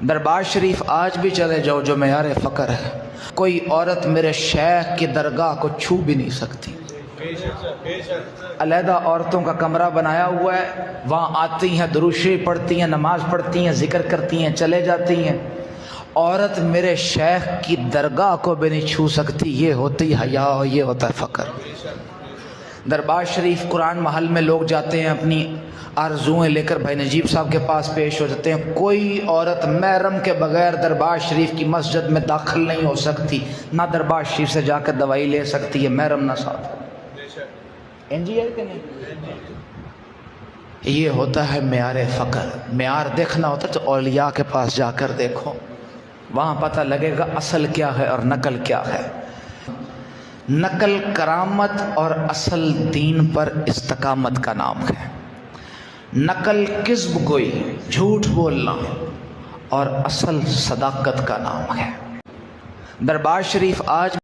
دربار شریف آج بھی چلے جاؤ جو معیار فقر ہے، کوئی عورت میرے شیخ کی درگاہ کو چھو بھی نہیں سکتی۔ علیحدہ عورتوں کا کمرہ بنایا ہوا ہے، وہاں آتی ہیں، درود شریف پڑھتی ہیں، نماز پڑھتی ہیں، ذکر کرتی ہیں، چلے جاتی ہیں۔ عورت میرے شیخ کی درگاہ کو بھی نہیں چھو سکتی، یہ ہوتی حیا، یہ ہوتا ہے فقر۔ دربار شریف قرآن محل میں لوگ جاتے ہیں، اپنی آرزوئیں لے کر بھائی نجیب صاحب کے پاس پیش ہو جاتے ہیں۔ کوئی عورت محرم کے بغیر دربار شریف کی مسجد میں داخل نہیں ہو سکتی، نہ دربار شریف سے جا کر دوائی لے سکتی ہے، محرم نہ ساتھ ہو۔ انجی ہے کہ نہیں؟ یہ ہوتا ہے معیار فقر۔ معیار دیکھنا ہوتا تو اولیاء کے پاس جا کر دیکھو، وہاں پتہ لگے گا اصل کیا ہے اور نقل کیا ہے۔ نقل کرامت اور اصل دین پر استقامت کا نام ہے۔ نقل کذب گوئی، جھوٹ بولنا، اور اصل صداقت کا نام ہے۔ دربار شریف آج